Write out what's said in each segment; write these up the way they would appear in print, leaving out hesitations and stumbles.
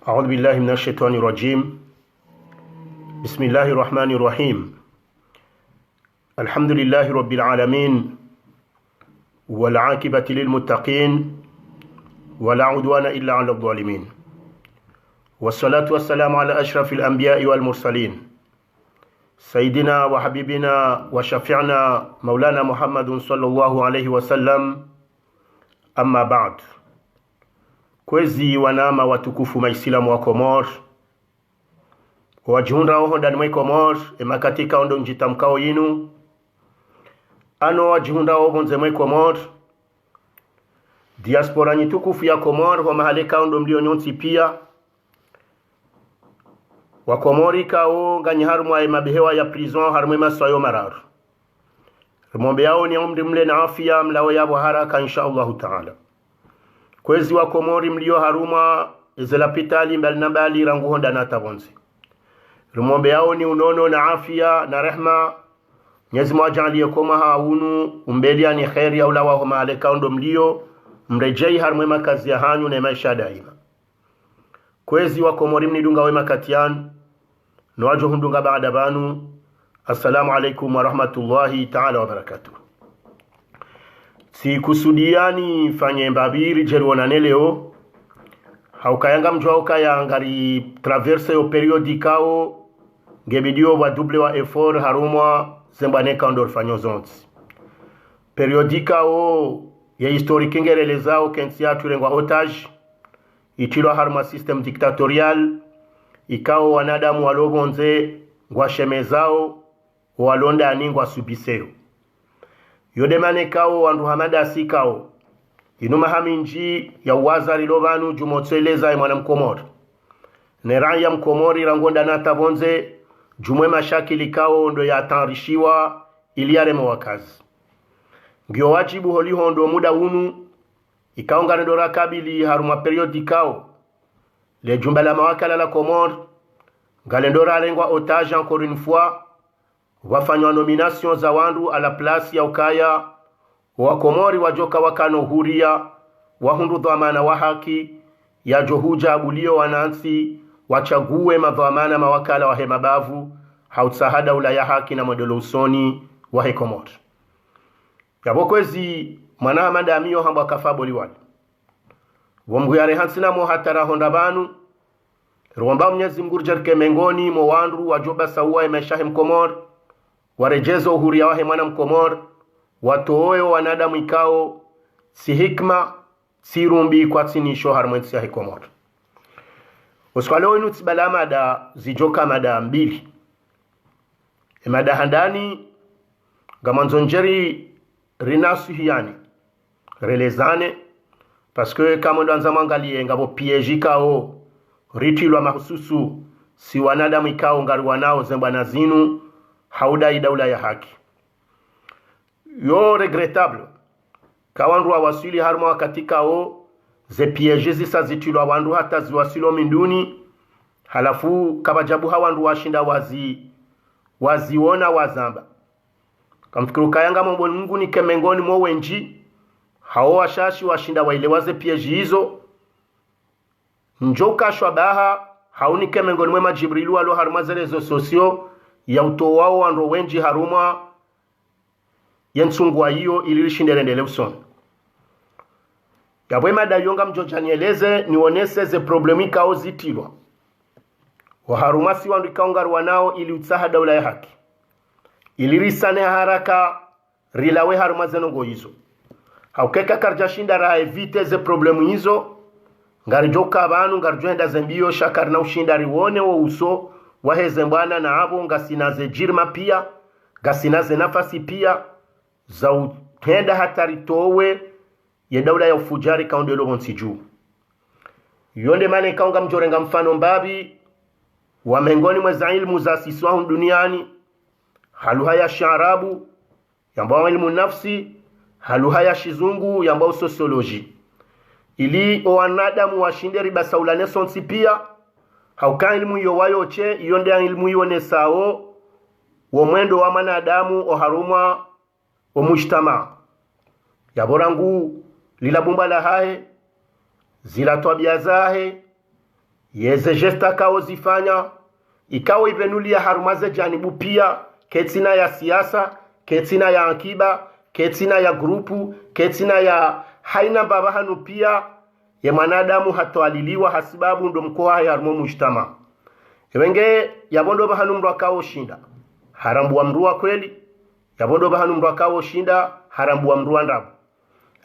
أعوذ بالله من الشيطان الرجيم. بسم الله الرحمن الرحيم. الحمد لله رب العالمين، والعاقبة للمتقين، ولا عدوان إلا على الظالمين، والصلاة والسلام على أشرف الأنبياء والمرسلين، سيدنا وحبيبنا وشفيعنا مولانا محمد صلى الله عليه وسلم. أما بعد. Kwezi wanama watukufu maisilamu wa Komor, wajihunda oho ndani mwa Komor emakatika ondo njitamkao yinu ano wajihunda oho nze mwa Komor diaspora nyitukufu ya Komor wa mahaleka ondo mlio nyonsi pia wa Komori kao ngani harumwa mabehewa ya prison harumwa maswayo mararu rumombe yao ni umri mle na afya mlao yabo haraka insha Allahu ta'ala. Kwezi wa Komori mlio haruma ezelapitali mbali na mbali rangu honda na tabonzi. Rumombe yao ni unono na afya na rehma. Nyezi mwajali koma haunu umbelia ni khairi ya ulawa homa aleka ondo mlio mrejei harumwe makazi ya hanyu na maisha daima. Kwezi wa Komori mnidunga wema katian nuwajo hundunga baada banu. Assalamu alaikum wa rahmatullahi ta'ala wa barakatuh. Si kusudiani fanye mbabiri jeruonane leo haukayanga mjwa kaya ngari traverse yo periodikao ngebidio wa double wa effort harumwa zembaneka ndor fanyo zonzi periodikao ya historique ngerelezao kensia turengwa otage itilwa haruma system dictatorial ikao wanadamu walobonze ngwa shemezao walonda aningwa subiseo yodemane kao wandu hamada asikao inuma haminji ya wazari lobanu jumotseleza mwana mkomori neraya mkomori rangonda nata bonze jumwe mashakili kao ndo ya tanrishiwa iliare mwakazi ngio wajibu holi hondo muda unu ikaonga ndora kabili haruma periodi kao le jumbala mawakala la Komor galendora lengwa otage encore une fois wafanywa nomination za wandu a la place ya ukaya wa Komori wajoka wakano huria wahundu dhamana wa haki ya johuja abulio wanansi wachague madhamana mawakala wa hemabavu hautsahada ula ya haki na modelo usoni wa Komori yabokwezi mwana amanda amio hamba kafaboli wali womgu yare hansina mo hatara honda banu rwamba mnyezi mgurjar kemengoni mo wandu wajoba sawa imeshahe Komori warejezo uhuria wahe mwana mkomor watooyo wanadamu ikao si hikma si rumbi kwa tsinisho harmwensi ya Komor. Uskwaleo inu tibala mada zijoka mada mbili mada handani gamanzonjeri rinasu hiyani relezane paske kama ndo anza mangalie ngabo pieji kao ritilwa mahususu si wanadamu ikao ngari wanao zembana zinu hauda daula ya haki yo regrettable kawandu wasili harma katika o ze pièges zisa zitilwa wandu hata ziwasilo minduni halafu kabajabu hawandu washinda waziona wazamba kamfikiru kayanga mambo Mungu ni kemengoni mo wenji hao washashi washinda wailewaze pièges hizo njoka shwabaha hauni kemengoni mwema Jibrilu alo harma zelezo sosio ya uto wao wandu wenji haruma yensungwa hiyo ililishindelendele usoni yabwe mada yonga mjojanieleze nionese ze problemika au zitilwa wa haruma si wandu ikaungaru wanao ili utsaha daula ya haki ilirisane haraka rilawe haruma zenongo hizo haukeka karjashinda raha evite ze problemu hizo ngarijoka abanu ngarijoenda zembio shakari na ushinda riwone wa uso waheze mbwana na abo ngasinaze jirma pia ngasinaze nafasi pia za utenda hatari towe ya daula ya ufujari kaondelo monsiju yonde mane kaunga mjorenga mfano mbabi wa mengoni mweza ilmu za siswahu duniani haluha ya sharabu yambao ilmu nafsi haluha ya shizungu yambao sosioloji ili o wanadamu washinde riba saulane sonsi pia hauka ilmu iyo wayoche yonde ilmu iyo nesao wo mwendo wa manadamu o haruma o mujtama yaborangu lila bumba la hae zila twabia zahe yeze gesta kao zifanya ikawa ivenulia harumaze janibu pia ketina ya siasa, ketina ya akiba, ketina ya grupu, ketina ya haina baba hanu pia ya manadamu hatoaliliwa hasibabu ndo mkoa ya harumo mujtama. Wenge yabondo bahanu mru akao shinda harambu wa mru wa kweli, yabondo bahanu mru akao shinda harambu wa mru wa ndabu,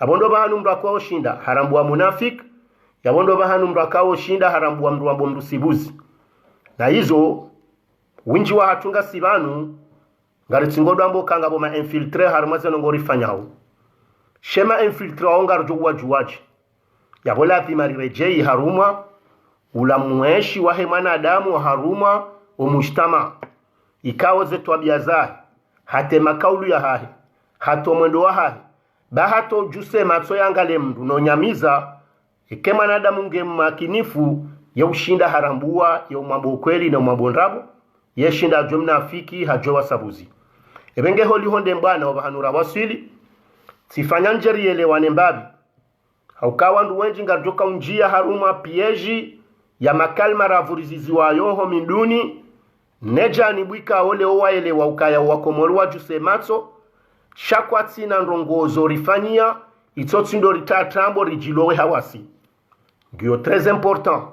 yabondo bahanu mru akao shinda harambu wa munafik, yabondo bahanu mru akao shinda harambu wa mru wa mru sibuzi. Na hizo winji wa hatunga sibanu ngari tsingodo ambo kanga bo ma infiltre harumaze ngori fanyaho shema infiltre ongar juwa juwaji yabola pima rejei haruma ula mueshi wa hemana adamu haruma umujtama ikawo zetu abiazahi hate makaulu ya hahi hato mwendo wa hahi bahato juse matso yangale mdu no nyamiza ikema nadamu nge makinifu ya ushinda harambua ya umambo kweli na umambo ndrabo yeshinda jomna afiki hajowa sabuzi. Ebenge holi honde mbana wabahanura wasili sifanya njeri elewane mbabi haukawa ndu wenji ngarjoka unjia haruma pieji ya makalma ravurizizi wa yoho minduni neja nibwika ole owa elewa ukaya wakomorua juse matso shakwati na ndrongozo rifanyia itotsi ndo ritatambo rijilowe hawasi. Gyo très important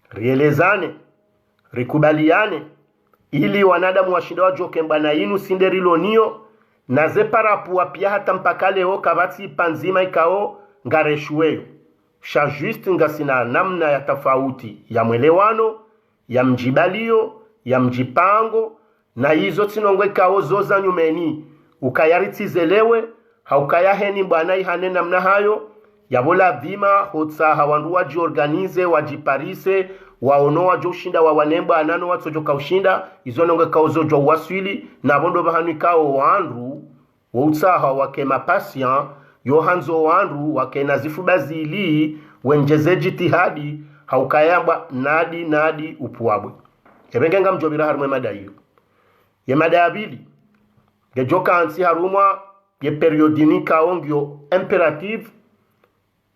rielezane rikubaliane ili wanadamu washinda wajoke mbana inu sinderilonio na zeparapu pia hata mpaka leo kabati panzima ikao ngareshuweyo sha juste ngasina namna ya tofauti ya mwelewano ya mjibalio ya mjipango na hizo tinongwe kao zoza nyumeni ukayaritizelewe haukayaheni bwana ihane namna hayo yabola vima hotsa hawandu wajiorganize wajiparise waono wajoshinda wa wanemba anano watsojoka ushinda izononge kauzojo waswili na bondo bahanu kao wandu woutsaha wakema patient yohanzo wandu wakena zifubazili wenjeze jitihadi haukayamba nadi upuabwe. Ebengenga mjobira harumwe madayo ye madabili gejoka ansi harumwa ye periodika ongyo imperative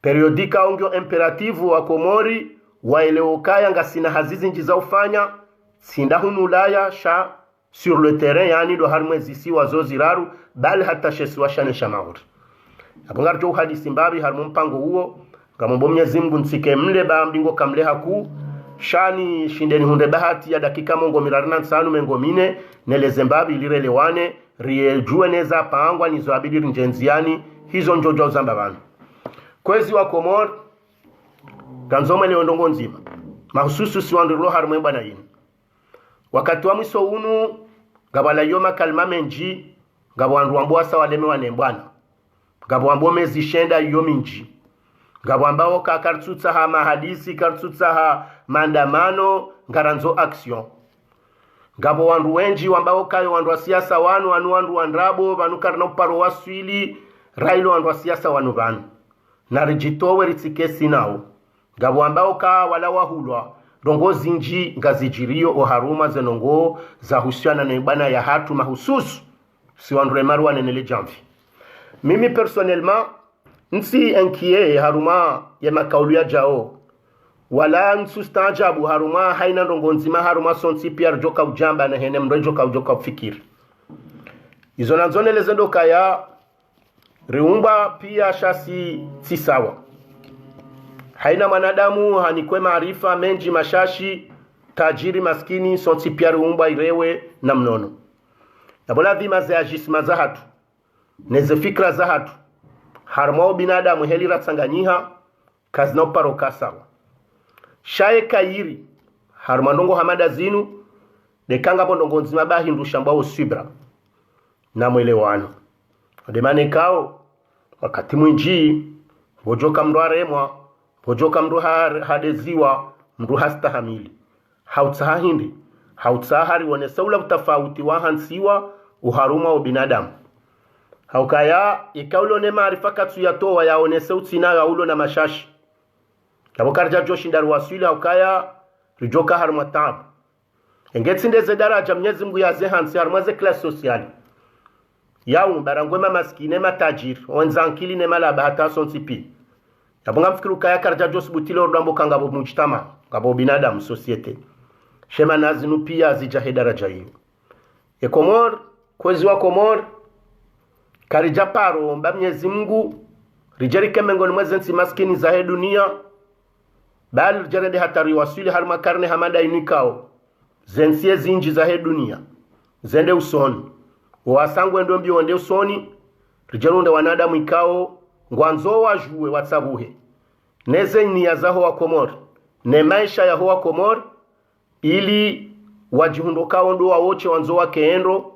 periodika ongyo imperative wa komori waeleokaya ngasina hazizi njiza ufanya sinda hunulaya sha sur le terrain yani do harumwe zisi wazoziraru bali hata shesi washane shamauri abongar jo hadisi mbabi harumu mpango huo ngamombo Mwenyezi Mungu nsike mle ba mbingo kamle haku shani shindeni hunde bahati ya dakika mongo mirarina nsanu mengo mine neleze mbabi ilirelewane riejue neza pangwa nizo abidi njenziani hizo njojo zamba banu kwezi wa Komor kanzoma leo ndongo nzima mahususu siwandulo harumwe bana yini wakati wa mwiso unu gabala yoma kalma menji gabwandu wambo asa waleme wanembwana gabwambo mezi shenda yominji gabwambao ka kartutsa ha mahadisi kartutsa ha mandamano ngaranzo action gabo wandu wenji wambao kayo wandu wa siasa wanu wandu wandrabo vanu karna uparo waswili railo wandu wa siasa wanu vanu na rijitowe ritsikesi nao gabo wambao ka wala wahulwa dongo zinji ngazijirio oharuma zenongo za husiana na ibana ya hatu mahususu si wandu remaru wanenele jamvi. Mimi personnellement nsi enkie haruma ya makaulu ya jao wala nsustajabu haruma haina ndongo nzima haruma sonsi pia joka ujamba na hene mrejo ka ujoka fikiri izo nanzone lezendo kaya riumba pia shasi sisawa haina manadamu hanikwe maarifa menji mashashi tajiri maskini sonsi pia riumba irewe na mnono na bola vima za jisma za hatu neze fikra za hatu harmao binadamu heli ratsanganyiha kazi na uparo kasawa shaye kairi harmandongo hamada zinu dekanga bondongo nzima bahindu shambao subra na mwelewano odemane kao wakati mwinji bojoka mru aremwa bojoka mru hadeziwa mru hastahamili hautsaha hindi hautsahari wane saula utafauti wa hansiwa uharuma wa binadamu haukaya ikaulo ne maarifa katsu yatowa yaone sauti nayo aulo na mashashi kabokarja joshindaru waswili haukaya rijoka harma tabu engetindeze daraja Mwenyezi Mungu yaze hansi harmaze class sociale yao barangwema maskine matajir onzankili ne malaba hata sonsipi yabonga mfikiru kaya karja josbutilo ndambo kangabo mujtama ngabo binadamu societe shema nazinu pia zijahe daraja hiyo Komor kwezi wa Komor karija paro mba Mwenyezi Mungu rijarike mengoni mwezensi maskini za dunia bali jarede hatari wasili harma karne hamada inikao zensie zinji za dunia zende usoni wasangwe ndo mbio wende usoni rijarunde wanadamu ikao ngwanzo wajue watsabuhe neze nia zaho wa Komor ne maisha ya hoa Komor ili wajihundokao ndo waoche wanzo wake endo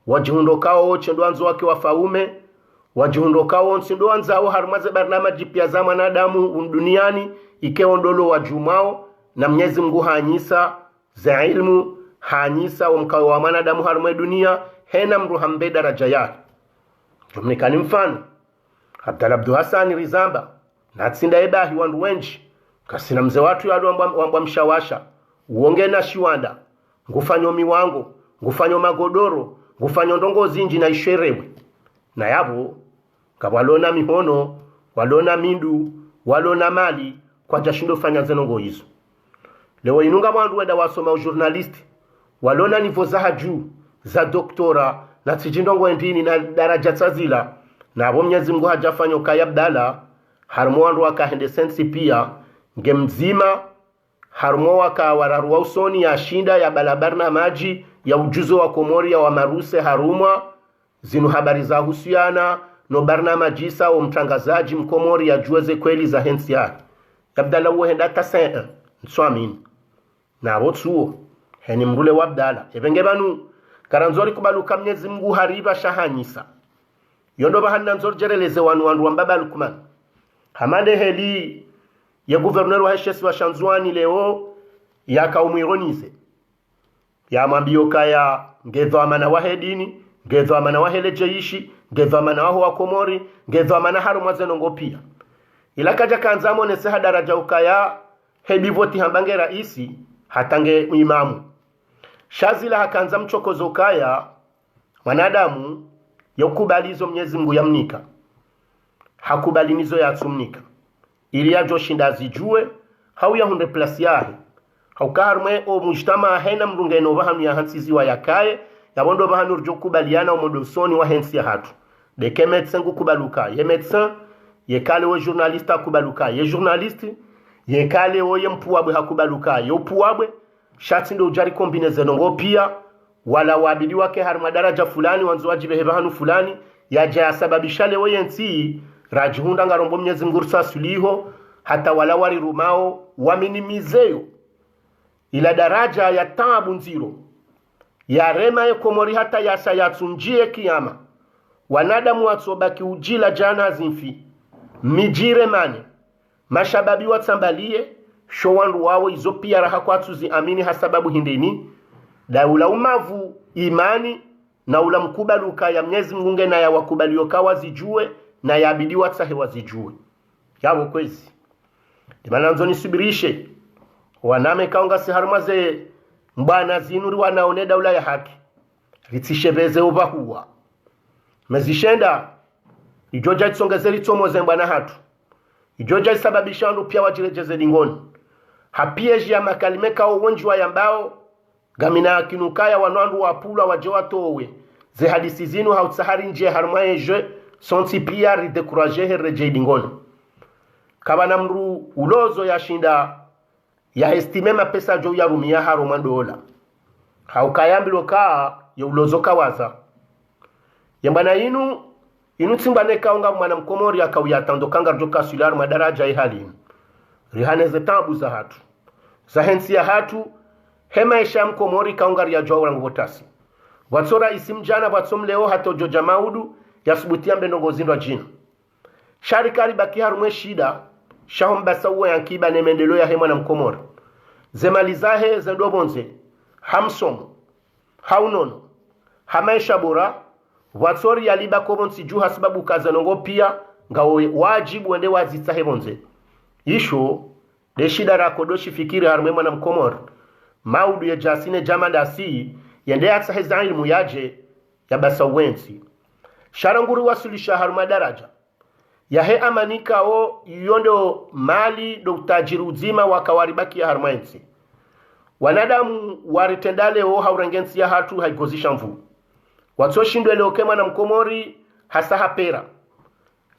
wajihundokao woche ndo wanzo wake wafaume wajihundokao ndo wanzao harumaze barnama jipya za mwanadamu duniani ikeo ndolo wajumao na Mwenyezi Mungu hanyisa za ilmu hanyisa mkao wa mwanadamu harume dunia hena mru hambe daraja yake jumnikani mfano Abdalla Abdu Hassan Rizamba na tsinda ebahi wandu wenji kasina mze watu yadu wambwa mshawasha uonge na shiwanda ngufanyo miwango ngufanyo magodoro ngufanyo ndongo zinji na isherewe na yabo kabwalona mihono walona mindu walona mali kwa jashindo fanya zenongo hizo leo inunga mwandu wenda wasoma journalist walona nivo za juu za doktora na tijindongo endini na daraja tazila na abo Mwenyezi Mungu hajafanya kaya Abdalla harmo wandu wakahende sensi pia ngemzima harmo waka wararuwa usoni ya shinda ya balabarna maji ya ujuzo wa Komori ya wa maruse harumwa zinu habari za husiana no barna majisa o mtangazaji mkomori ya jueze kweli za hensi yake Abdalla uwe henda tasen nswamini na wotsuo heni mrule wa Abdalla ebenge banu karanzori kubaluka Mwenyezi Mungu hariba shahanyisa yondo bahana nzori jereleze wanu wambaba lukman hamande heli ya gouverneur wa heshesi wa Shanzwani leo ya kaumwironize ya mambio kaya ngezo amana wa hedini ngezo amana wa hele jeishi ngezo amana wa Komori ngezo amana harumwa zenongo pia ila kaja kanzamo neseha daraja ukaya hebivoti hambange raisi hatange imamu shazila hakanza mchokozo kaya wanadamu yokubalizo Mwenyezi Mungu yamnika hakubalinizo yatsumnika ili yajo shinda zijue hau ya hunde plasi yahe haukarme o mujtama hena mrungeno bahanu ya hansizi wa yakaye yabondo bahanu urjo kubaliana o modosoni wa hensi ya hatu deke medecin kubaluka ye medecin ye kale o journaliste kubaluka ye journaliste ye kale o ye mpuabwe hakubaluka ye upuabwe shati ndo ujari kombineze nongo pia wala wabidi wake harma daraja fulani wanzo wajibe hebahanu fulani yaja yasababishale o yensi rajihunda ngarombo Mwenyezi Mungu suliho hata wala wari rumao waminimizeyo ila daraja ya tabu nziro ya rema ya Komori hata yasa yatsunjie kiyama wanadamu watsobaki ujila jana zinfi mijire mane mashababi watsambalie showandu wawo izo pia raha kwatuzi amini hasababu hindeni daula umavu imani na ula mkubaluka ya Mwenyezi Mungu na ya wakubalioka wazijue na ya abidi watsahe wazijue yabo kwezi dimana nzoni subirishe waname kaunga siharumaze mbana zinuri wanaone daula ya haki ritishebeze ubahuwa mezishenda ijoja itsongezeli tomoze mbana hatu ijoja isababisha ndu pia wajirejeze lingoni hapieji ya makalimeka uwonjwa ya mbao gamina kinukaya wanandu wapula wajewa towe ze hadisi zinu hautsahari nje harumaye je sonti pia ridekuraje hereje lingoni kabana mru ulozo ya shinda ya estime mapesa jo ya rumia haroma dola haukayambilo kaa ya ulozo kawaza yambana inu tsimbane kaunga mwana mkomori akawiyatando kanga joka sular madaraja ihali rihaneze tabu za hatu za hensi ya hatu hema isha mkomori kaunga ya jwa ngotasi watsora isimjana watsomleo hato joja maudu yasubutia mbendongo zindwa jina sharikari baki harumwe shida shahombasa uwe yankiba ne mendelo ya hema na mkomori zemalizahe zendobonze hamsomo haunono hamaisha bora watsori yaliba kobonsi juha sababu kazanongo pia ngawe wajibu wende wazitsahe bonze isho de shida rakodoshi fikiri harumwe na mkomori maudu ya jasine jamandasi yende atsahe za ilmu yaje ya basa wensi sharanguru wasulisha haruma daraja yahe amanika o yondo mali do utajiri uzima wakawaribaki ya harmaensi wanadamu waritendale o haurengensi ya hatu haigozisha mvu watsoshindwe leo kema na mkomori hasa hapera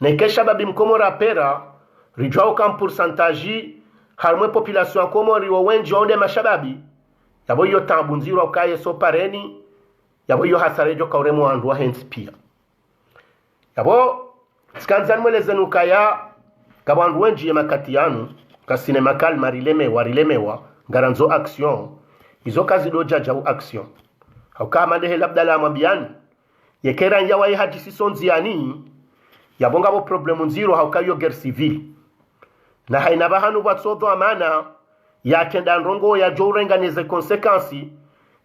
na ikesha babi mkomori hapera rijwao kam pourcentage harmwe population ya komori wa wenji onde mashababi yabo yo tambunziro ukaye so pareni yabo yo hasarejo kauremo wandu wa hensi pia yabo skanzan mweleze nukaya kabandu wenji ya makati yanu kasine makal marilemewa ngaranzo action izo kazi doja jau action hauka mandehe labda la mabiani yekera nyawa ya hadisi sonzi yani yabonga bo problemu nziro hauka yo guerre civile na haina bahanu batsodo amana ya tenda ndongo ya jourenga neze konsekansi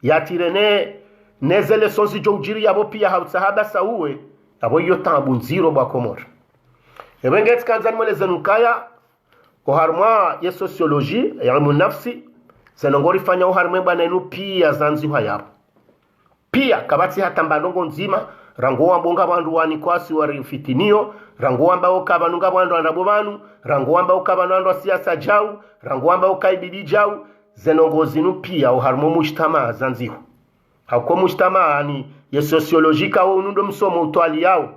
ya tirene nezele sonzi joujiri yabo pia hausahaba sauwe yabo yo tambu nziro bwa komora ebenget kanzan mweleze nukaya ko harma ya sociologie ya ilmu nafsi zenongori fanya uharme bana inu pia zanziwa yapo pia kabati hata mbandongo nzima rango wambonga bandu wani kwasi wari fitinio rango wamba ukabanunga bandu andabobanu rango wamba ukabanunga bandu siasa jau rango wamba ukaibidi jau zenongo zinu pia uharmo mujtama zanziwa hauko mujtama ni ya sociologika wa unundo msomo utwali yao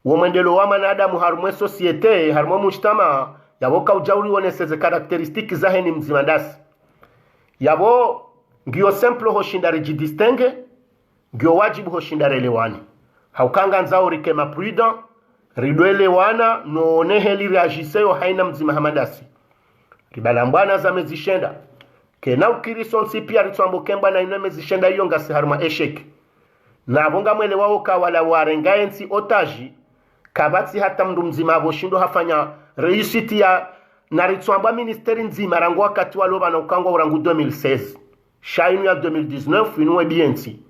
womendelo wa manadamu harmo societe harmo mujtama yaboka ujauri woneseze karakteristiki za heni mzimandasi yabo ngio simple hoshinda distingue ngio wajibu hoshinda relewani haukanga nzao rikema prudent ridwelewana no neheli reagiseyo haina mzima hamadasi ribalambwana za mezishenda kena ukirison sipia ritwambo kemba na ino mezishenda iyo ngasi harma eshek na bonga mwele wao kawala warengaensi otaji kabati hata mndu mzima aboshindo hafanya reusiti ya na ritwamba ministeri nzima rangu wakati waloba na ukangwa urangu 2016 shainu ya 2019 inuwe biensi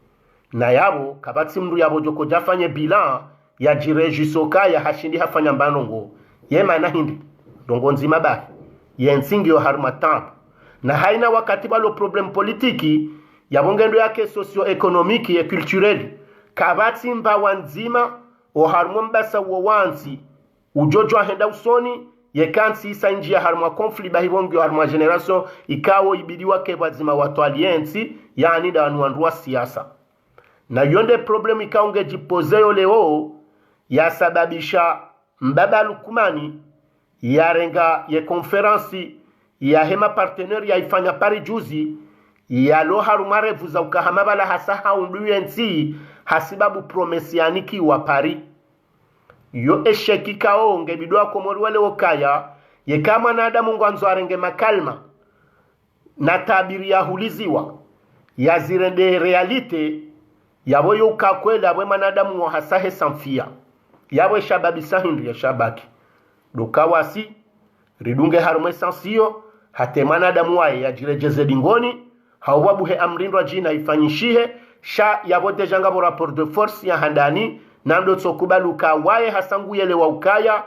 na yabo kabati mndu yabo joko jafanye bilan ya jirejisoka ya hashindi hafanya mbanongo yema na hindi dongo nzima bahi yensingi yo harma tamp na haina wakati balo problem politiki yabo ngendo yake socio-economique ya cultureli kabati mba wanzima o harmo mbasa wawansi ujojo ahenda usoni yekansi isa njia harma conflit bahibongi harma generation ikawo ibidiwa kebazima watu aliensi yani da anuandua siasa na yonde problem ikaunge jipozeo leo ya sababisha mbaba lukumani ya renga ya konferansi ya hema partenaire ya ifanya pari juzi ya lo harumare vuza ukahamabala hasa haunduyensi hasibabu promesianiki wa pari yo esheki kao ngebidwa komori wale wakaya ye kama na adamu ngwanzo arenge makalma na tabiri ya huliziwa ya zirende realite yabo yo ukakwela abwe manadamu wa hasahe sanfia yabo shababi sahindri ya shabaki dokawasi ridunge harume sansio hate manadamu wae ya jirejeze dingoni hawabuhe amrindwa jina ifanyishihe sha yabo dejanga bo rapport de force ya handani nando tsokubaluka wae hasangu yele wa ukaya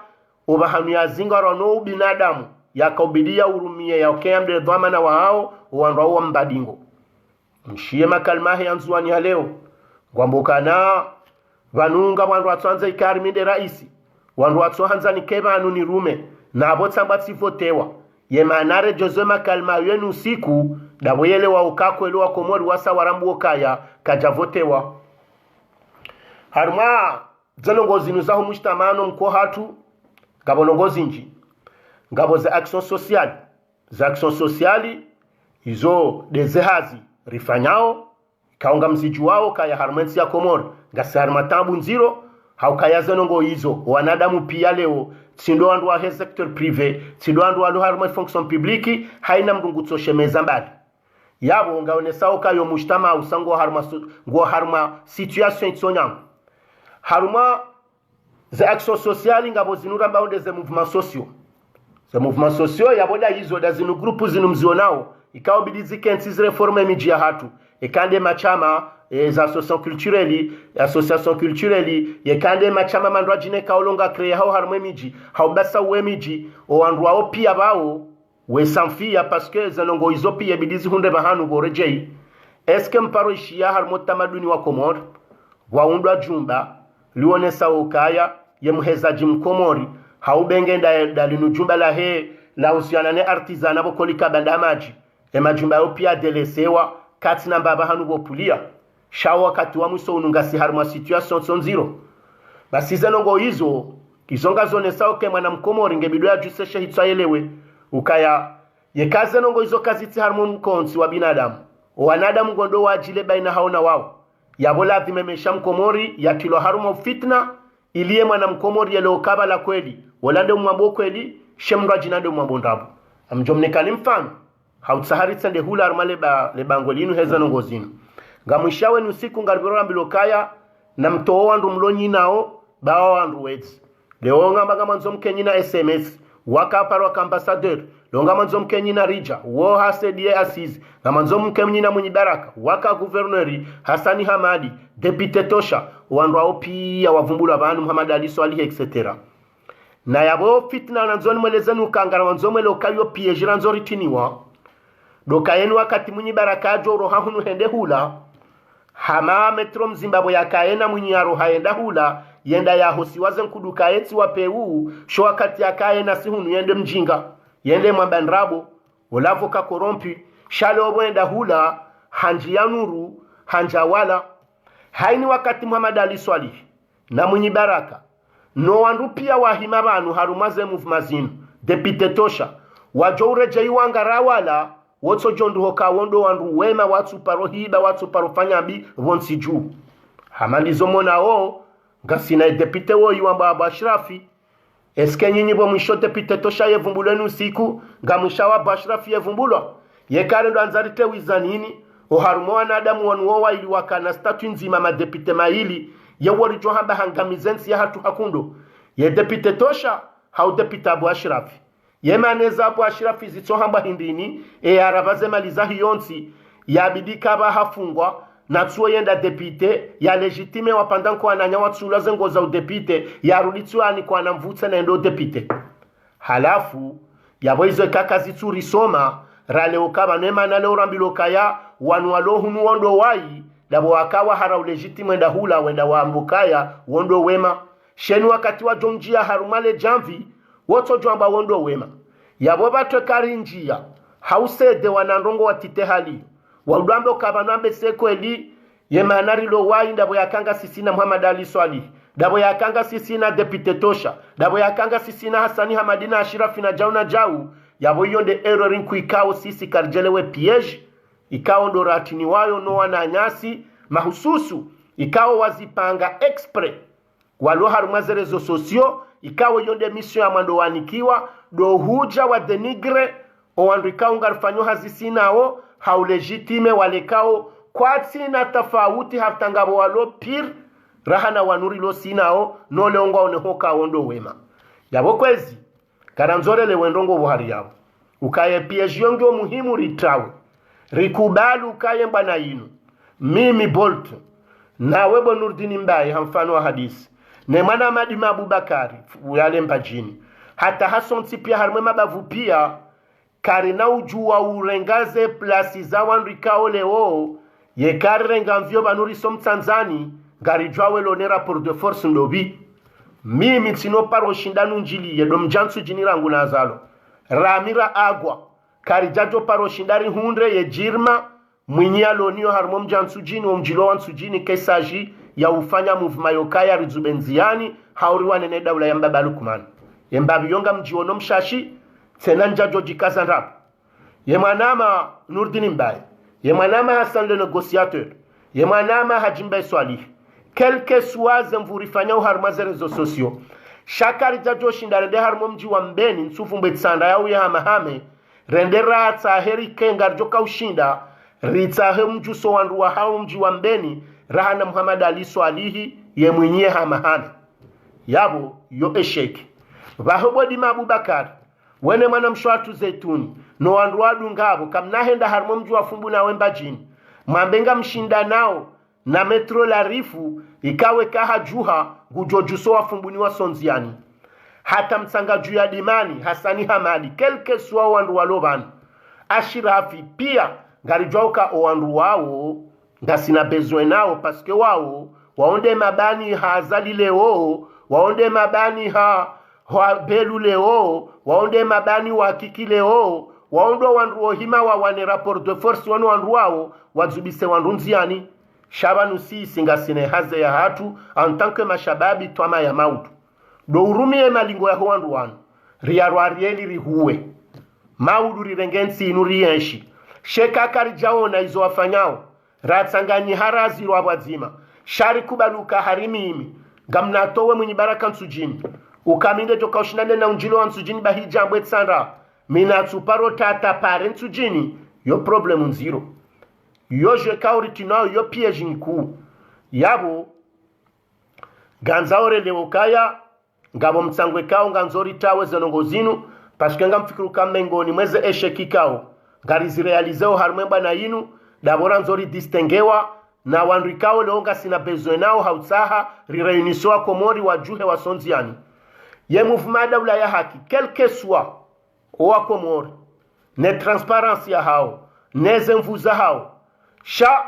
obahanu ya zingaro no binadamu yakaubidia urumie ya okemde dhamana wa hao uandwa wa mbadingo mshie makalmahe yanzuani ya leo gwambukana vanunga wandu watsanza ikarimide raisi wandu watsohanza ni kebanu ni rume na abotsamba tsifotewa yemanare Jose makalma yenu siku daboyele wa ukako elewa komori wasa warambu okaya kajavotewa harma zelongozi nuzaho mujtamano mko hatu gabonongozi nji ngabo za action sociali izo dezehazi rifanyao kaunga msiju wao kaya harmensi ya komori ngasi harmatambu nziro haukaya zenongo hizo wanadamu pia leo tsindo andu wa sector privé tsindo andu wa harma fonction publique haina mdungu tsoshemeza mbali yabo ngaonesao kayo mujtama usango harma situation itsonyango haruma za action sociale ngabo zinura mbaonde ze mouvement sociaux yaboda hizo da zinu grupu zinu mzionao ikao bidizi kensi reforme miji ya hatu ikande machama za association culturelle yekande machama mandwa jine kaolonga kreye hao harumwe miji hao basa uwe miji o andwa o pia bao we sanfia parce que zanongo hizo pia bidizi hunde bahanu borejei eske mparo ishia harumo tamaduni wa Komoro waundwa jumba liwonesa ukaya ye muhezaji mkomori haubenge dalinu jumba la he la usiana ne artisan abo kolika banda maji majumba yo pia delesewa kati na mbaba hanu bopulia shawo wakati wa muso unungasi harma situation son zero basi zenongo hizo kizonga zone sao ke mwana mkomori ngebido ya jusesha hitsaelewe ukaya yekaze nongo hizo kaziti harmo mkonsi wa binadamu wanadamu gondo wajile baina hao na wao yabola dhimemesha mkomori ya kilo harumo fitna iliye mwana mkomori ya leo kabala kweli walande mwambo kweli shemra jinande mwambo ndabu amjomnekani mfano hautsahari tsende hula armale lebangolinu heza nongo zinu ngamushawe nusiku ngalibirora mbilokaya na mtoo wandu mlonyi nao bawa wandu wezi leo ngamba manzo mkenyina SMS wakaparo ambassadeur longa manzo mkenyina rija wo hasedie asizi na manzo mkenyina mwenye baraka waka gouverneur Hasani Hamadi depute tosha wandu ao pia wavumbula abantu Muhammad Ali Swalih etc na yabo fitna na nzoni mwelezani ukangara manzo mwele okayo pia jiranzori tiniwa doka yenu wakati mwenye baraka jo roha hunu hende hula hama metro mzimbabwe yakaena mwenye aroha henda hula yenda ya hosi waze nkuduka eti wapeu sho wakati yakaena sihunu yende mjinga yende mwambandrabo olavoka korompi shale obwenda hula hanji ya nuru hanja wala haini wakati Muhammad Ali Swalih na mwenye baraka no wandu pia wahima banu harumaze muvmazinu depite tosha wajoure jaiwa ngarawala woto jondu hoka wondo wandu wema watu parohiba watu parofanyambi vonsi juu hamalizo mona o gasina depite wo yuamba Bashrafi eske nyinyi bo mwisho depite tosha yevumbulenu siku ngamushawa Bashrafi yevumbulwa yekare ndo anzarite wizanini oharumo wanadamu wanuowa ili wakana statu nzima madepite maili yewori johamba hangamizensi ya hatu hakundo ye depite tosha hau depite Bashrafi yemaneza abu Ashirafi zitohamba hindini arabaze maliza hiyonsi yabidika ba hafungwa na tuo yenda depite ya legitime wapandanko ananya watsula zengo za udepite ya ruditsu ani kwa namvutsa na endo depite halafu yabo izo kaka zitsuri soma rale okaba nema na leo rambilo kaya wanwalo hunu wondo wai dabo wakawa hara legitime nda hula wenda waambukaya wondo wema shenu wakati wa jonjia harumale jamvi woto jwamba wondo wema yabo batwe karinjia hausede wanandongo watite hali wadambe kabanambe seko eli yemanari lo wainda boyakanga sisina Muhammad Ali Swalih dabo yakanga sisina depute tosha dabo yakanga sisina Hasani Hamadina Ashirafi na jauna jau yabo yonde errorin kuikao sisi karjelewe piege ikao ndo ratini wayo no wananyasi mahususu ikao wazipanga expre walo harumaze rezo sosio ikawo yonde mission ya mwando wanikiwa do huja wa denigre o wandikao ngarfanyo hazisina o haulegitime walekao kwa tina tafauti haftangabo walo pir rahana wanuri lo sinao no leonga onehoka wondo wema yabo kwezi karanzore le wendongo buhari yabo ukaye pia jiongo muhimu ritawe rikubalu ukaye mbana yinu mimi Bolt na webo Nurdini Mbaye hamfano wa hadisi ne mana Madima Abubakari yale mpajini hata hasonti pia harmwe mabavu pia karina ujua urengaze plasi za wanrikao leo ye karenga mvyo banuri som Tanzani garijwawe lone rapport de force ndobi mimi tino paro shindanu njili yedo mjansu jinirangu na azalo ramira agwa karijajo paro shindari hundre ye jirma mwinyia lonio harmo mjansu jini omjilo wansu jini kesaji ya ufanya movement yokaya rizubenziani hauriwa nene daula ya mbaba Lukman yembabi yonga mjiono mshashi tena njajo jikaza rap yemanama Nurdini Mbaye yemanama Hassan le négociateur yemanama Hajimbe Swalih quelque soit mvurifanya uharumaze rezo sosio shakari jajo shindarende harmo mji wa Mbeni nsufu mbetsanda yao ya hamahame rendera tsaheri kengar joka ushinda ritsahe mjuso wanduwa hao mji wa Mbeni rahana Muhammad Ali Swalih ye mwenye hamahame yabo yo esheki vahobodi Abubakar wene mwana mshwatu Zeituni no wanduwadu ngabo kamnahenda harmo mji wa fumbu na wemba jini mwambenga mshinda nao na metro la rifu ikawe kaha juha gujojuso wa fumbuni wa sonziani hata mtsanga juu ya dimani Hasani Hamadi kelke suwa wandu waloban Ashirafi pia ngarijwauka o wandu wao ngasina bezwe nao paske wao waonde mabani ha azali leo waonde mabani ha belu leo waonde mabani wa kiki leo waondo wanruo hima wa wane rapport de force wanu wanruao wazubise wanrunziani shabanu si singasine haze ya hatu en tant que mashababi twama ya mautu do urumie malingo ya wanruano riarwarieli rihuwe maudu rirengensi inurienshi sheka karijao na izo wafanyao ratsanganyi harazi rwa wazima shari kubaluka harimimi gamnatowe mwenye baraka nsujini ukaminde toka ushinane na unjilo wa nsujini bahija mbwe tsandra minatsuparo tata pare nsujini yo problemu nziro yo jekauri tinao yo piège nku yabo ganzaore lewokaya ngabo mtsangwe kao nganzori tawe zenongo zinu paske nga mfikiru kamengoni mweze esheki kao ngarizirealizeo harumemba na inu dabora nzori distengewa na wanrikao leonga sina bezwe nao hautsaha rireunisoa komori wajuhe wa sonziani ye mouvement daula ya haki quelque soit owa komori ne transparence ya hao ne zemvuza hao sha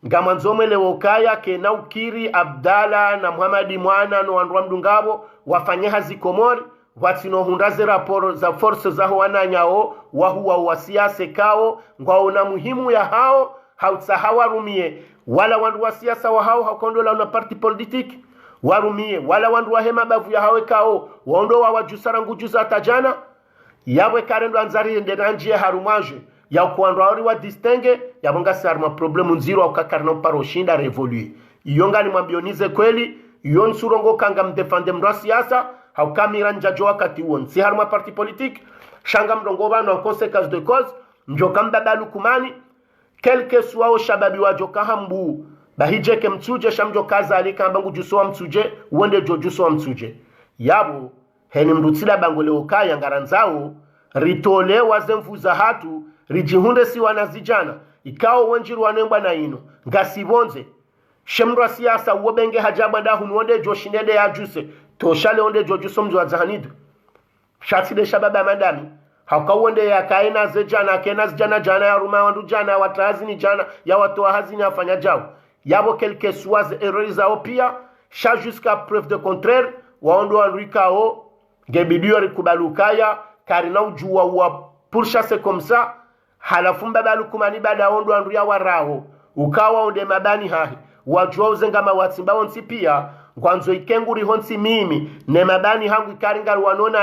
ngamanzome lewokaya ke na ukiri Abdala na Muhammadi mwana no wanrwa mdungabo wafanye hazi komori watino hundaze raporo za force za wananyao wahuwa wasiase kao ngwaona muhimu ya hao hautsahawa rumie wala wandu wa siasa wa hao hakondola una parti politique warumie wala wandu wa hema bavu ya hawe kao waondo wa wajusara ngujuza tajana yawe karendo anzari ndenanjie harumaje ya kuandwa ori wa distenge ya bonga sarma problemu nziro au kakarno paroshinda revolue iyonga ni mwambionize kweli yon surongo kanga mdefande mdwa siasa haukamira njajo wakati uon si haruma parti politique shanga mrongo bano en conséquence de cause njoka mbabalu kumani quelque soit shababi wa joka hambu bahije ke mtsuje shamjo kaza alika mbangu juso wa mtsuje uende jojuso wa mtsuje yabo heni mrutsila bango leo kaya ngaranzao ritole wazemfuza hatu rijihunde si wanazijana ikao wenjiru wanemba na ino ngasibonze shemrwa siasa uobenge hajaba nda hunuonde joshinede ya juse toshale onde jojuso mzu wa zahanidu shati de shababa madami hakawonde ya kaina zejana kena zijana jana ya ruma wandu jana watazini jana ya watu wa hazini afanya jao yabo quelque soit erreurs ao pia sha jusqu'à preuve de contraire waondo wanrikao gebidio rikubalukaya karina ujua wa pourchasser comme ça halafumba balukumani bada ondo wanruya waraho ukawa onde mabani hahi wajua uzengama watsimba onsi pia kwanzo ikenguri honsi mimi ne mabani hangu ikaringaru wanona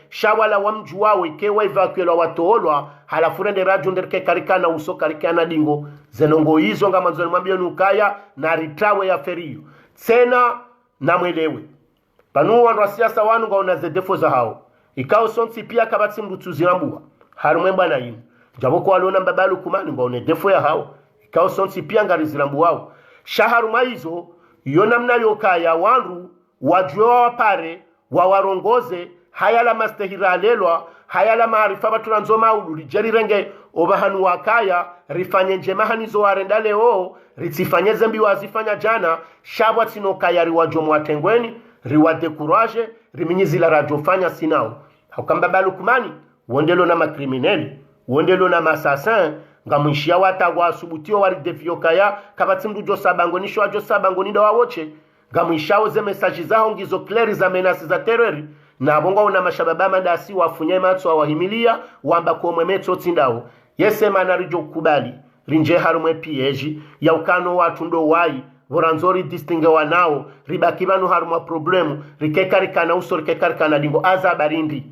shawala wa mjuwawe ikewa evacuelwa watoolwa halafurende radio nderke karikana uso karikana dingo zenongo hizo nga manzoni mwambio nukaya na ritawe ya feriyo tena na mwelewe panu wandu wa siasa wanu nga unaze defo za hao ikao sonsi pia kabatsi mrutuzirambua harumemba na inu jaboko walona mbabalu kumani nga une defo ya hao ikao sonsi pia nga rizirambu wao shaharuma hizo yona mna yokaya wandu wajwe wapare wawarongoze hayala mastehira lelwa hayala maarifa baturanzoma ululi jeri renge obahanu wakaya rifanye njemahanizo warenda leo ritifanye zembi wazifanya jana shabwa tinokaya riwajomu watengweni riwade kuraje riminyizi la rajofanya sinao haukamba balukumani wondelo na makrimineli wondelo na masasin nga mwishia watagwa asubutio wari defiokaya kabati mdujo sabangoni shwa jo sabangoni da wawoche nga mwishia ze message zao ngizo clear za menasi za terrori na bongo una mashababa madasi wafunye matso wahimilia wamba kwa mwemeto tindao yese manarijo kubali rinje harumwe piège ya ukano watu ndo wai voranzori distingue wanao ribakibanu harumwa problemu rikekarikana uso rikekarikana dingo aza barindi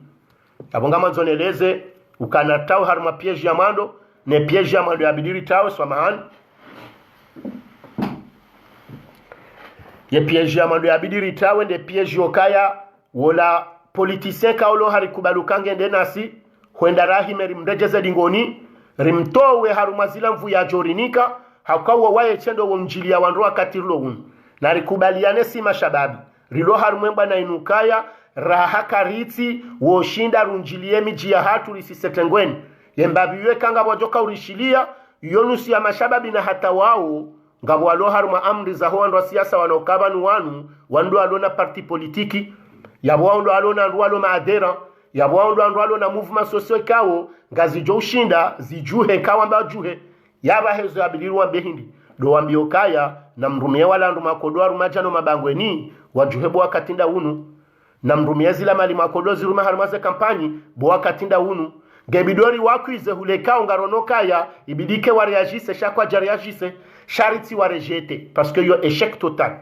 abonga manzoneleze ukanatao harumwa piège ya mando ne piège ya mando ya bidiri tawe swamahani ye piège ya mando ya bidiri tawe nde piège yokaya wola politicien kaulo harikubalukange ndenasi huenda rahime rimrejeze dingoni rimtowe harumazila mvu ya jorinika hakawa wae chendo wonjilia wanroa katirlo hunu na rikubaliane si mashababi rilo harumemba na inukaya rahaka riti woshinda runjilie miji ya hatu risisetengweni yembabiwe kanga wajoka urishilia yonusi ya mashababi na hata wao ngabo walo haruma amri za huwa ndo siasa wanaokabanu wanu wandu alona parti politiki yabo wando alona ndualo maadera yabo wando alona movement social kao ngazi jo ushinda zijuhe kawa mba juhe yaba hezo yabiliru wa behindi do wambio kaya na mrumie wala ndu makodoa rumajano mabangweni wajuhebo wakatinda unu na mrumiezi la mali makodozi ruma harmaze kampanyi bo wakatinda unu gebidori wakwize hulekao ngaronoka ya ibidike wareagise shakwa jareagise shariti warejete parce que yo échec total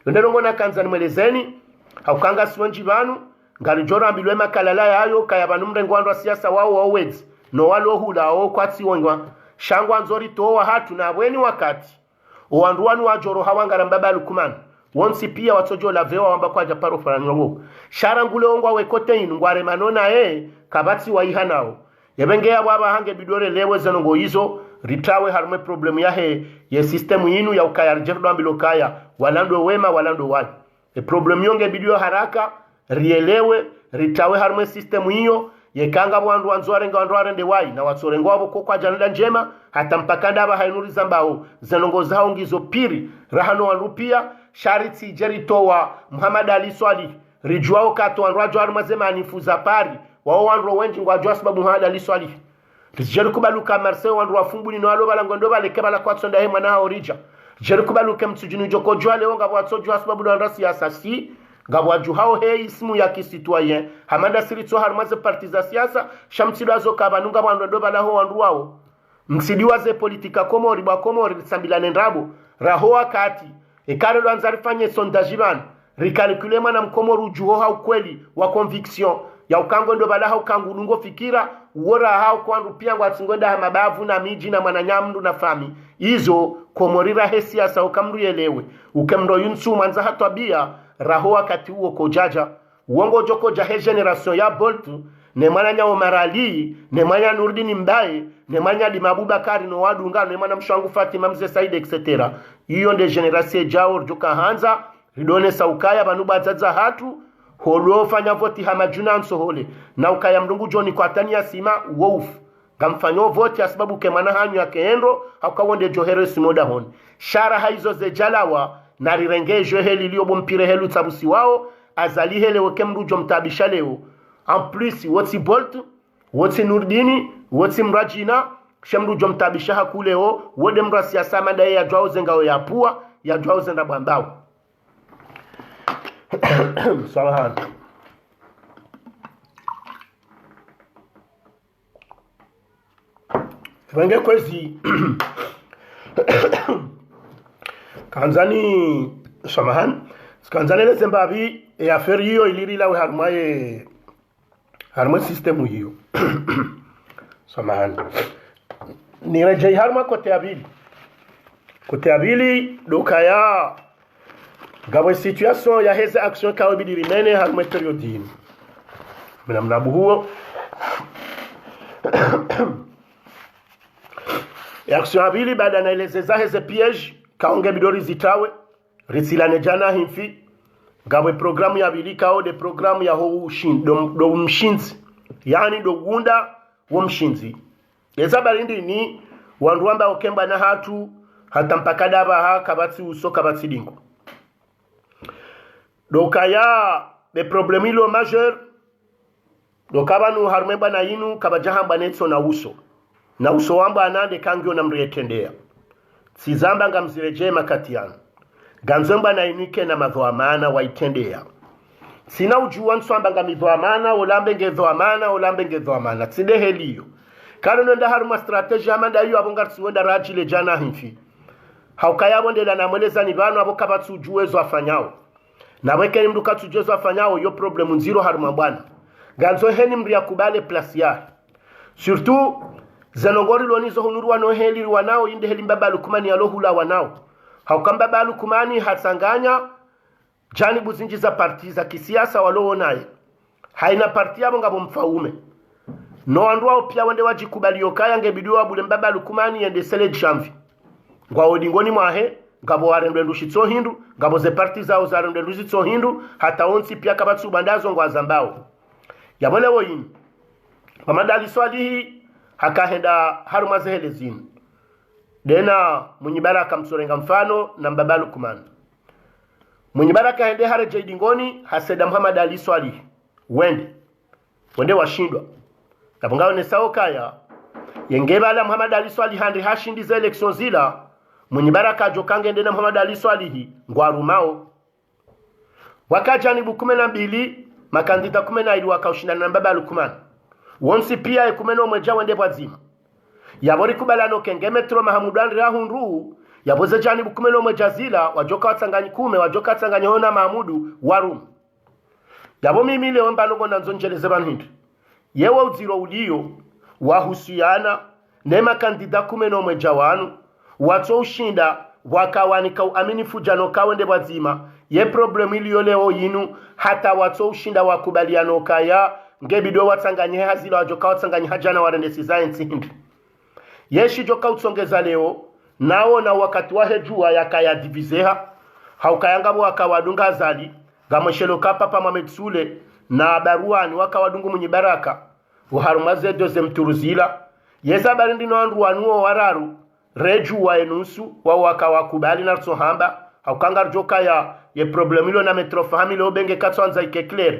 ndero ngona kanza nimwelezeni haukanga siwanji banu ngalijora ambilwe makalala yayo kaya banu mrengo wa siasa wao wawezi no walo hula o kwati wongwa shangwa nzori towa hatu na bweni wakati owanduwanu wajoro hawangara mbaba lukumana wonsi pia watojo la vewa wamba kwa japaro faranyogo sharangule ongwa wekote inu ngware manona kabati wa ihanao yabenge ya baba hange bidore lewe zanongo hizo ritawe harume problemu yahe ye sistemu inu ya ukaya rijerdo ambilokaya walando wema walando wani problemu yonge bidio haraka rielewe ritawe harume sistemu hiyo yekanga wandu wanzoarenga wandu arende wai na watsorengo wabo kwa janada njema hata mpakanda aba hainuri zambao zanongo zao ngizo piri rahano wandu pia shariti jeritowa Muhammad Ali Swali rijuao kato wandu wajo arumazema anifuza pari wao wandu wenji ngwajua sababu Muhammad Ali Swali jeru kubaluka Marseille wandu wafumbuni no alo bala ngondo bale kebala kwatsonda he mwana orija jeru kubaluka mtsujunu joko jwa leo ngabo watsojwa sababu ndo ndasi asasi ngabo ajuhao he ismu ya kisitwaye hamanda siritso harumaze parti za siasa shamtsilazo kabanunga bandu ndo bala ho wandu wao msidiwaze politika komori ba komori sambilane ndabo raho wakati ekarelo anzarifanye sondage ban recalculer mana mkomoru juho ha ukweli wa conviction ya ukango ndo bala ha ukangu lungo fikira wora ha kwandu pia ngwatsingonda ha mabavu na miji na mwananyamndu na fami hizo komorira he siasa ukamru yelewe ukemro yunsu manza hatwabia raho wakati huo kojaja uongo joko jahe generation ya boltu ne mwana Omarali ne mwana Nurdini Mbaye ne mwana Dimabubakari no wadunga ne mwana Mshangu Fatima Mzee Said etc. Hiyo nde generation jao joka hanza ridone saukaya banubazaza hatu holo fanya voti hamajuna nsohole na ukaya mrungu joni kwa tania sima wolf gamfanyo voti sababu kemana hanyu ya keendo hakawonde johere simoda hon shara haizo ze jalawa na rirengejo heli liyobo mpire helu tabusi wao azali hele wekemrujo mtabisha leo en plus woti Bolt woti Nurdini woti Mrajina shemrujo mtabisha hakuleo wode mrasi ya samanda ya jwao zengao ya pua ya jwao zenda bambao Salahan Tuwenge kwezi Kanzani Samahan Kanzani le zembabi ya feri hiyo iliri lawe harmaye sistemu hiyo Samahan Nirejei harma kote abili dokaya gawe situation ya heze action kawe bidiri mene harmaye periodini mnabu huo action abili baada naelezeza heze piège kaonge bidori zitawe risilane jana himfi gawe programu ya abili kao de programu ya ho do mshinzi yani do gunda wo mshinzi ezabarindi ni wanduamba okemba na hatu hata mpakada baha kabati uso kabati dingo dokaya de problemilo majeur dokabanu harmeba na inu kabajahamba netso na uso wamba anande kangyo na mrietendea sizamba ngamzireje makatiana ganzomba na inike na madhoamana waitendea sina ujuwa nswamba ngamidhoamana olambe ngedhoamana tside heliyo kano nenda haruma strategia amanda hiyo abongartsi wenda rajile jana himfi haukayabondela na mweleza ni banu abo kabatsu ujuwezo afanyao na weke ni mduka tujuwezo afanyao yo problemu nziro haruma bwana ganzo heni mria kubale plus ya surtout zanongori lonizo hunurwa no heli wanao inde heli mbabalu kumani alohula wanao haukamba balu kumani hatsanganya janibu zinji za parti za kisiasa waloonaye haina parti yabo ngabo mfaume no andwao pia wende wajikubaliyo kaya ngebidiwa bule mbabalu kumani yende sele jamvi ngwa odingoni mwahe ngabo warendwe ndushitso hindu ngabo ze parti zao za rendwe ndushitso hindu hata onsi pia kabatsu bandazo ngwa zambao yabole woyini pamadali swali hakahenda harumaze helezini dena munyibaraka msorenga mfano na mbabalu kumani munyibaraka hende hareje idingoni haseda Muhammad Ali Swali wende washindwa napungawo ne saokaya yengebala Muhammad Ali Swali handi hashindi za election zila munyibaraka jokange ndena Muhammad Ali Swali ngwarumao wakajani bu 12 makandida kumena ili wakaushindana na Mbaba Lukumani wonsi pia ekumeno mweja wende bwazima yabori kubalano kenge Metro Mahamudan rahunru yaboze jani bukumeno mweja zila wajoka watsanganyi kume wajoka watsanganyi hona Mahamudu warum yabo mimi leo mbalongo nanzonjeleze banhindu yewe uziro uliyo wahusiana nema kandida kumeno mweja wanu wato ushinda wakawanika uamini fujano kawende bwazima ye problemu iliyo leo yinu hata wato ushinda wakubaliano kaya ngebido watsanganye hazila wajoka watsanganye hajana warendesi science hindi yeshi joka utsongeza leo nao na wakati wa hejua yakaya divizeha haukayanga wakawadunga azali gamashelo kapa pa Mametsule na baruani wakawadungu mwenye baraka uharumaze doze mturuzila yeza barindi no anruanuo wararu reju wa enusu wa wakawakubali na tsohamba haukanga joka ye problemu ilo na Metro family obenge katwanza ikeclear